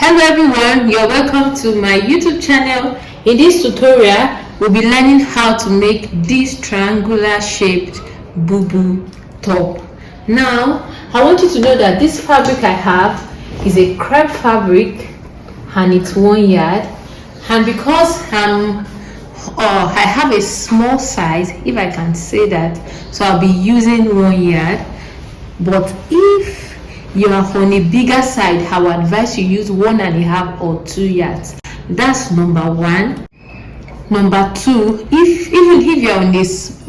Hello everyone, you're welcome to my YouTube channel. In this tutorial, we'll be learning how to make this triangular shaped boubou top. Now, I want you to know that this fabric I have is a crepe fabric and it's 1 yard. And because I have a small size, if I can say that, so I'll be using 1 yard. But if you are on a bigger side, I would advise you use 1.5 or 2 yards. That's number one. Number two, if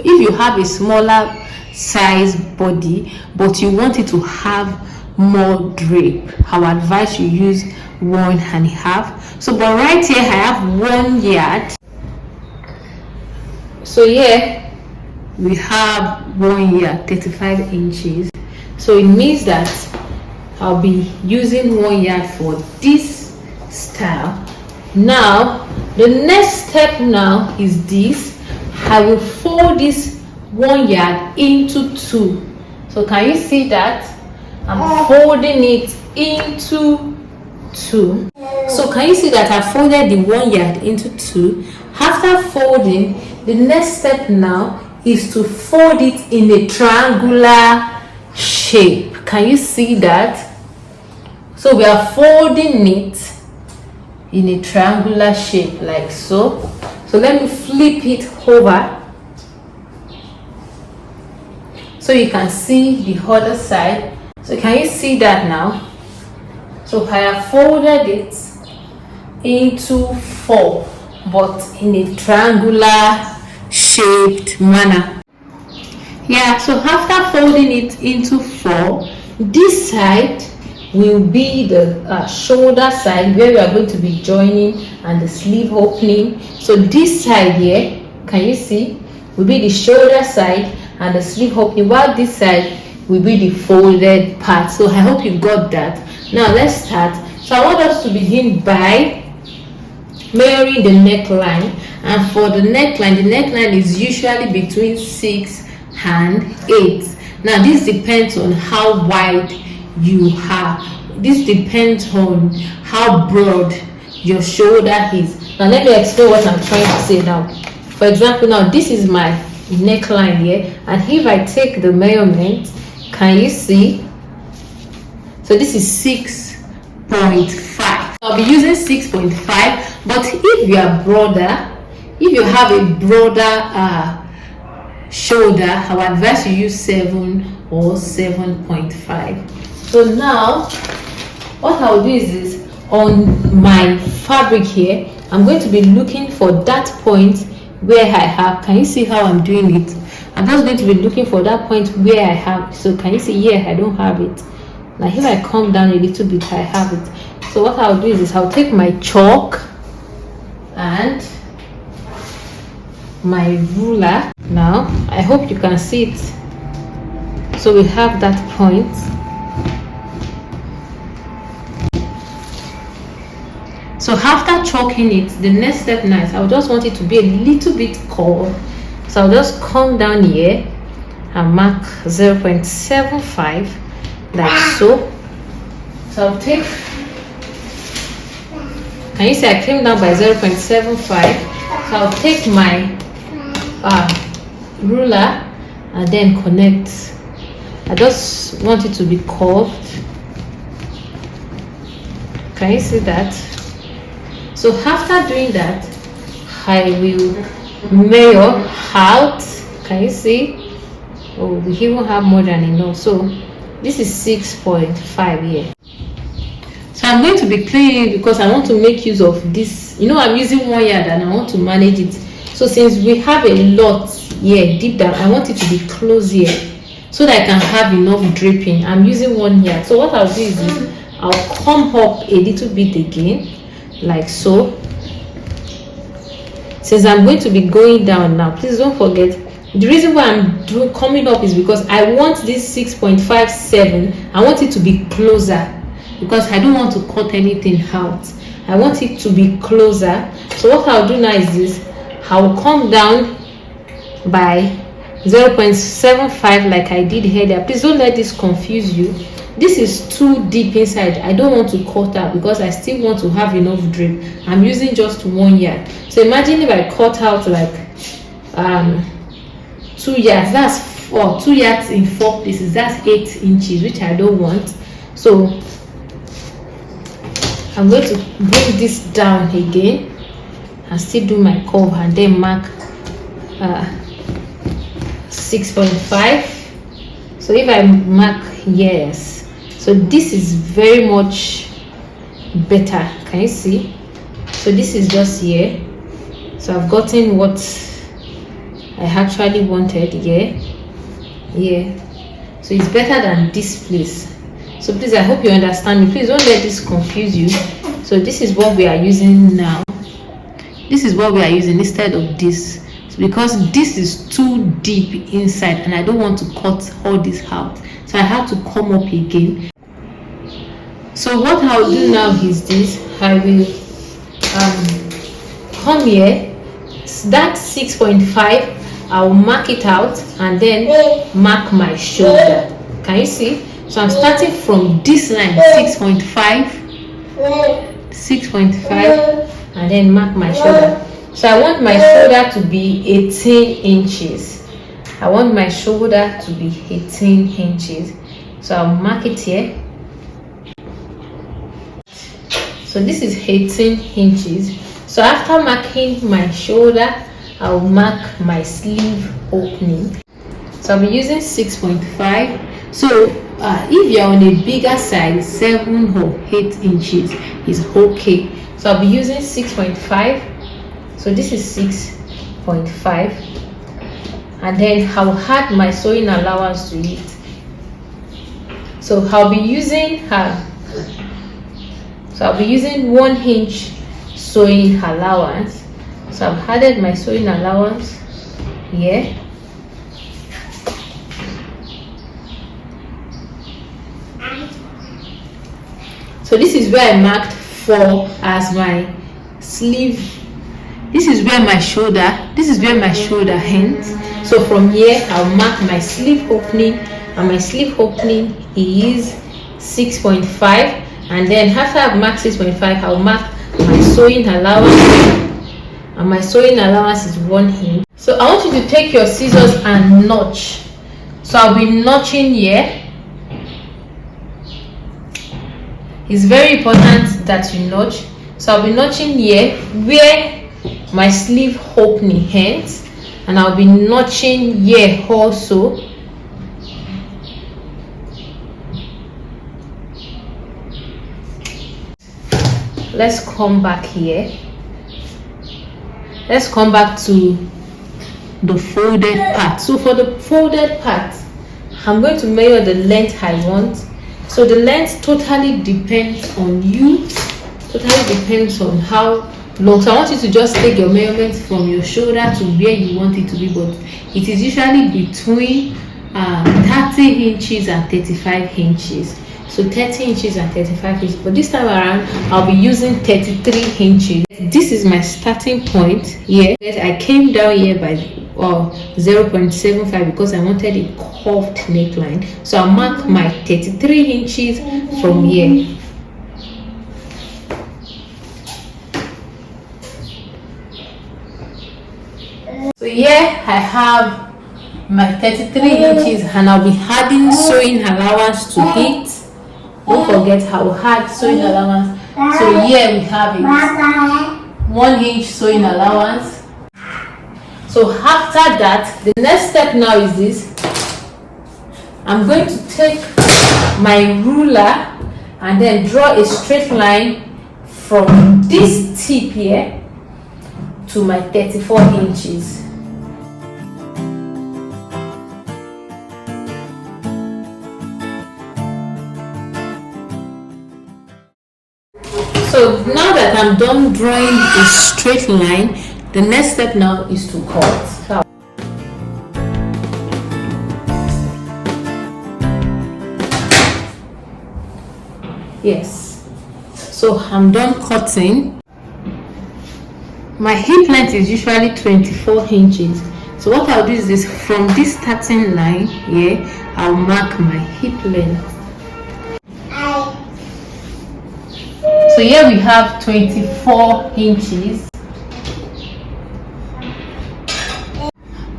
you have a smaller size body but you want it to have more drape, I would advise you use 1.5. So but right here I have 1 yard. So here we have 1 yard, 35 inches. So it means that I'll be using 1 yard for this style. Now the next step now is this. I will fold this 1 yard into 2. So can you see that? I'm folding it into 2. So can you see that I folded the 1 yard into 2? After folding, the next step now is to fold it in a triangular shape. Can you see that? So we are folding it in a triangular shape like so. So let me flip it over so you can see the other side. So can you see that now? So I have folded it into 4 but in a triangular shaped manner. Yeah, so after folding it into 4, this side will be the shoulder side where we are going to be joining and the sleeve opening. So this side here, can you see, will be the shoulder side and the sleeve opening, while this side will be the folded part. So I hope you got that. Now let's start. So I want us to begin by measuring the neckline, and for the neckline is usually between 6 and 8. Now this depends on how wide you have. This depends on how broad your shoulder is. Now let me explain what I'm trying to say now. For example, now this is my neckline here, and if I take the measurement, can you see? So this is 6.5. I'll be using 6.5, but if you are broader, if you have a broader shoulder, I would advise you use 7 or 7.5. So now what I'll do is on my fabric here, I'm going to be looking for that point where I have, can you see how I'm doing it? I'm just going to be looking for that point where I have. So can you see here I don't have it. Now if I come down a little bit, I have it. So what I'll do is I'll take my chalk and my ruler. Now I hope you can see it. So we have that point. So after chalking it, the next step now is I just want it to be a little bit curved. So I'll just come down here and mark 0.75 like so. So I'll take, can you see I came down by 0.75. So I'll take my ruler and then connect. I just want it to be curved. Can you see that? So after doing that, I will measure out. Can you see? Oh, we even have more than enough. So this is 6.5 here. So I'm going to be cleaning because I want to make use of this. You know, I'm using 1 yard and I want to manage it. So since we have a lot here deep down, I want it to be close here so that I can have enough draping. I'm using 1 yard. So what I'll do is I'll come up a little bit again like so. Since I'm going to be going down now, please don't forget, the reason why I'm coming up is because I want this 6.57, I want it to be closer because I don't want to cut anything out. I want it to be closer. So what I'll do now is this. I'll come down by 0.75 like I did earlier. Please don't let this confuse you. this is too deep inside. I don't want to cut out because I still want to have enough drape. I'm using just 1 yard. So imagine if I cut out like 2 yards, that's 2 yards in 4 places, that's 8 inches, which I don't want. So I'm going to bring this down again and still do my curve and then mark 6.5. so if I mark, yes, so this is very much better. Can you see? So this is just here. So I've gotten what I actually wanted here. So it's better than this place. So please, I hope you understand me. Please don't let this confuse you. So this is what we are using now. This is what we are using instead of this. So because this is too deep inside and I don't want to cut all this out. So I have to come up again. So what I'll do now is this. I will come here. That 6.5, I'll mark it out and then mark my shoulder. Can you see? So I'm starting from this line, 6.5, and then mark my shoulder. So I want my shoulder to be 18 inches. I want my shoulder to be 18 inches. So I'll mark it here. So this is 18 inches. So after marking my shoulder, I'll mark my sleeve opening. So I'll be using 6.5. So if you're on a bigger size, 7 or 8 inches is okay. So I'll be using 6.5. So this is 6.5, and then I'll add my sewing allowance to it. So I'll be using 1 inch sewing allowance. So I've added my sewing allowance here. So this is where I marked 4 as my sleeve. This is where my shoulder ends. So from here I'll mark my sleeve opening, and my sleeve opening is 6.5. And then after I've marked 6.5, I'll mark my sewing allowance, and my sewing allowance is 1 inch. So I want you to take your scissors and notch. So I'll be notching here. It's very important that you notch. So I'll be notching here where my sleeve opening ends, and I'll be notching here also. Let's come back here. Let's come back to the folded part. So for the folded part, I'm going to measure the length I want. So the length totally depends on you. Totally depends on how long. So I want you to just take your measurements from your shoulder to where you want it to be, but it is usually between 30 inches and 35 inches. So 30 inches and 35 inches, but this time around I'll be using 33 inches. This is my starting point here. I came down here by 0.75 because I wanted a curved neckline. So I'll mark my 33 inches from here. So here I have my 33 inches, and I'll be adding sewing allowance to it. Don't forget how hard sewing allowance. So here we have it, 1 inch sewing allowance. So after that, the next step now is this. I'm going to take my ruler and then draw a straight line from this tip here to my 34 inches. So now that I'm done drawing a straight line, the next step now is to cut. Yes, so I'm done cutting. My hip length is usually 24 inches. So what I'll do is this, from this starting line here, I'll mark my hip length. So here we have 24 inches.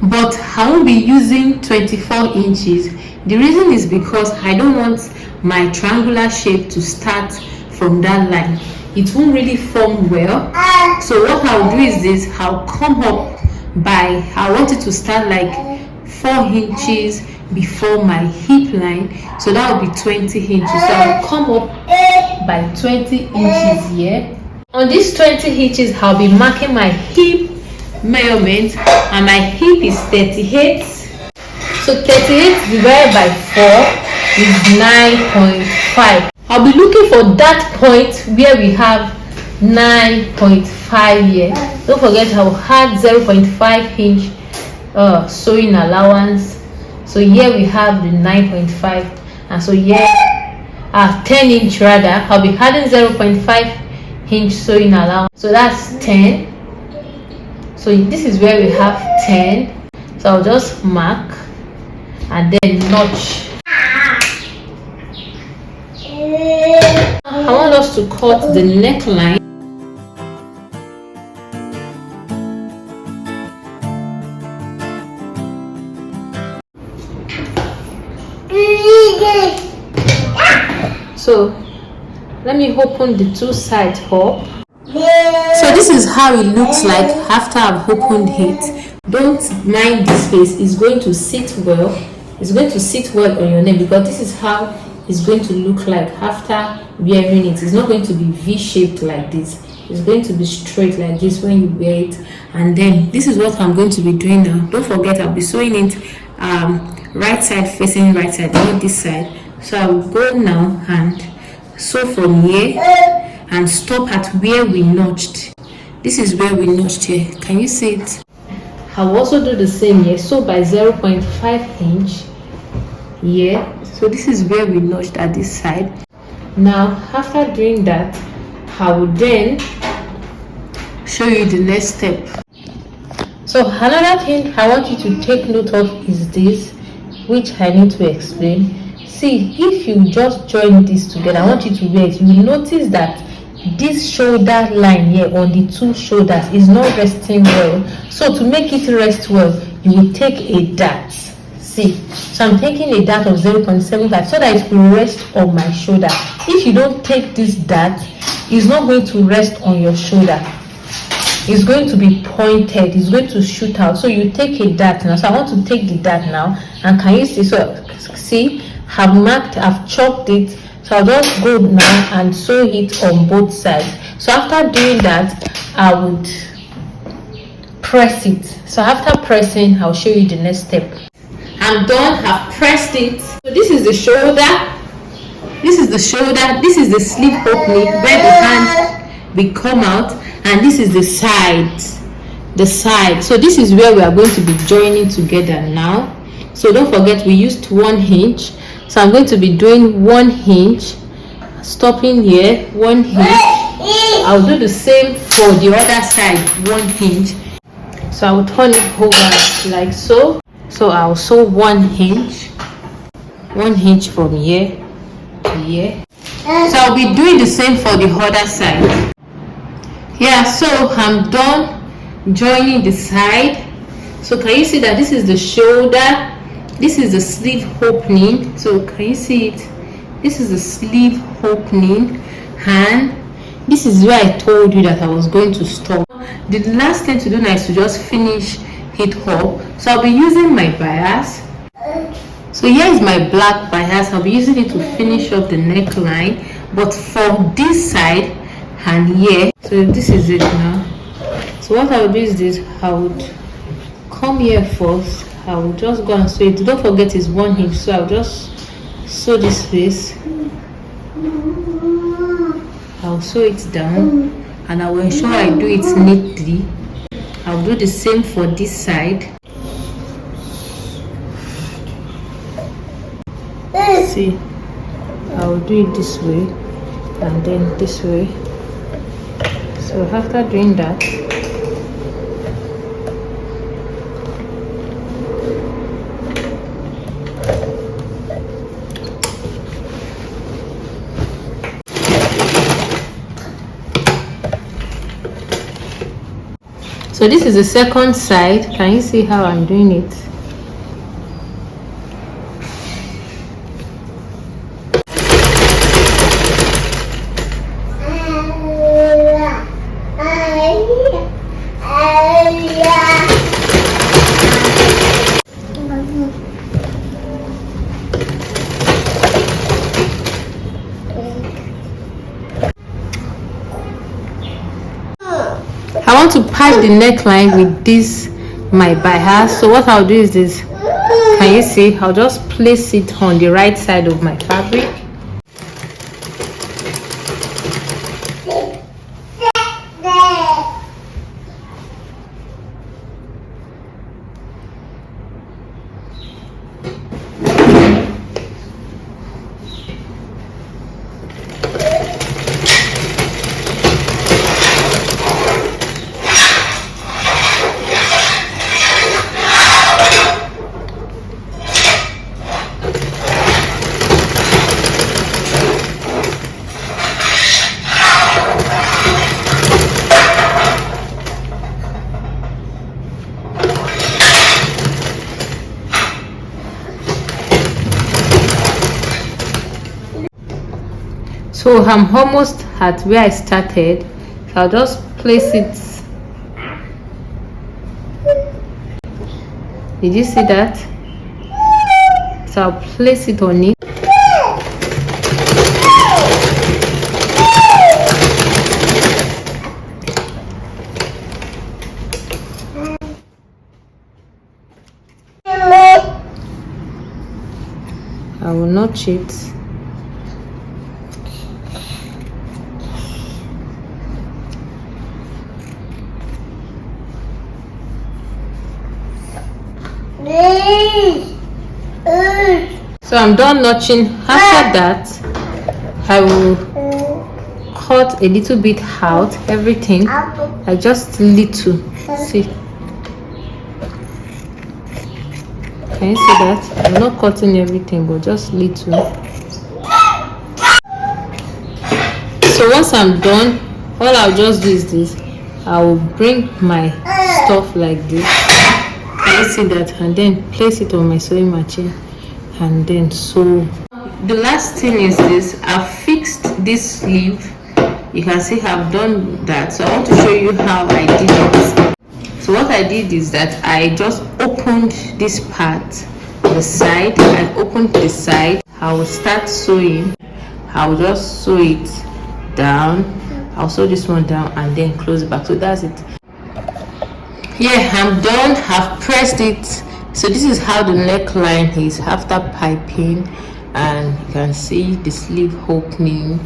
But I won't be using 24 inches. The reason is because I don't want my triangular shape to start from that line. It won't really form well. So what I'll do is this: I'll come up by, I want it to start like 4 inches before my hip line. So that will be 20 inches. So I'll come up by 20 inches here. On this 20 inches, I'll be marking my hip measurement, and my hip is 38. So 38 divided by 4 is 9.5. I'll be looking for that point where we have 9.5 here. Don't forget I'll add 0.5 inch sewing allowance. So here we have the 9.5, and so here 10 inch rather, I'll be adding 0.5 inch sewing allowance. So that's 10. So this is where we have 10. So I'll just mark and then notch. I want us to cut the neckline. So let me open the two sides up. So this is how it looks like after I've opened it. Don't mind this space, it's going to sit well. It's going to sit well on your neck, because this is how it's going to look like after wearing it. It's not going to be V-shaped like this. It's going to be straight like this when you wear it. And then this is what I'm going to be doing now. Don't forget, I'll be sewing it right side facing right side, not this side. So I will go now and sew from here and stop at where we notched. This is where we notched here. Can you see it? I will also do the same here. So by 0.5 inch here. So this is where we notched at this side. Now after doing that, I will then show you the next step. So another thing I want you to take note of is this, which I need to explain. See, if you just join this together, I want you to wear it. You will notice that this shoulder line here on the two shoulders is not resting well. So to make it rest well, you will take a dart. See, so I'm taking a dart of 0.75 so that it will rest on my shoulder. If you don't take this dart, it's not going to rest on your shoulder. It's going to be pointed. It's going to shoot out. So you take a dart now. So I want to take the dart now, and can you see? So see, I've marked, I've chopped it. So I'll just go now and sew it on both sides. So after doing that, I would press it. So after pressing, I'll show you the next step. I'm done. I've pressed it. So this is the shoulder. This is the shoulder. This is the sleeve opening where the hand will come out, and this is the side. The side. So this is where we are going to be joining together now. So don't forget, we used 1 inch. So I'm going to be doing 1 inch, stopping here, 1 inch. I'll do the same for the other side, 1 inch. So I'll turn it over like so. So I'll sew 1 inch, 1 inch from here to here. So I'll be doing the same for the other side. Yeah, so I'm done joining the side. So can you see that this is the shoulder? This is the sleeve opening. So can you see it? This is the sleeve opening, and this is where I told you that I was going to stop. The last thing to do now is to just finish it up. So I'll be using my bias. So here is my black bias. I'll be using it to finish up the neckline, but for this side and here. So this is it now. So what I will do is this: I would come here first. I will just go and sew it. Don't forget it's 1 inch, so I'll just sew this place. I'll sew it down, and I will ensure I do it neatly. I'll do the same for this side. See, I will do it this way and then this way. So after doing that, So this is the second side. Can you see how I'm doing it? I want to pipe the neckline with this my bias. So what I'll do is this. Can you see? I'll just place it on the right side of my fabric. So I'm almost at where I started. So I'll just place it. Did you see that? So I'll place it on it. I will notch it. So I'm done notching. After that, I will cut a little bit out, everything, like just little. See, can you see that? I'm not cutting everything, but just little. So once I'm done, all I'll just do is this. I will bring my stuff like this. Can you see that? And then place it on my sewing machine and then sew. The last thing is this. I've fixed this sleeve. You can see I've done that. So I want to show you how I did it. So what I did is that I just opened this part, the side. I opened the side. I will start sewing. I will just sew it down. I'll sew this one down and then close it back. So that's it. Yeah, I'm done. I've pressed it. So this is how the neckline is after piping, and you can see the sleeve opening.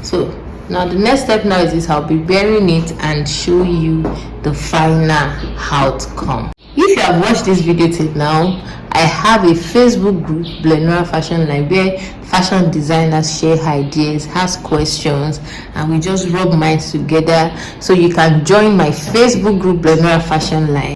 So now the next step now is this. I'll be wearing it and show you the final outcome. If you have watched this video till now, I have a Facebook group, Blenora Fashion Line, where fashion designers share ideas, ask questions, and we just rub minds together. So you can join my Facebook group, Blenora Fashion Line.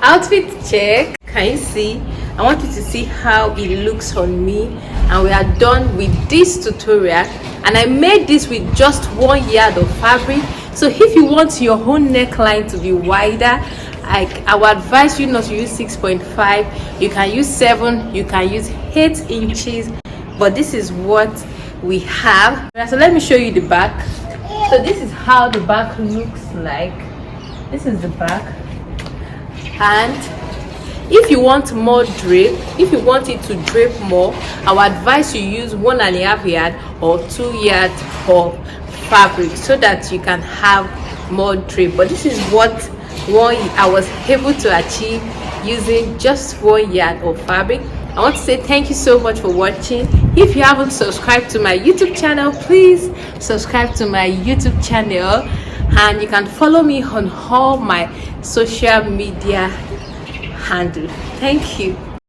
Outfit check. Can you see? I want you to see how it looks on me, and we are done with this tutorial. And I made this with just 1 yard of fabric. So if you want your own neckline to be wider, I would advise you not to use 6.5. You can use 7, you can use 8 inches, but this is what we have. So let me show you the back. So this is how the back looks like. This is the back. And if you want more drape, if you want it to drape more, I would advise you use 1.5 yard or 2 yards of fabric so that you can have more drape. But this is what I was able to achieve using just 1 yard of fabric. I want to say thank you so much for watching. If you haven't subscribed to my YouTube channel, please subscribe to my YouTube channel, and you can follow me on all my social media handle. Thank you.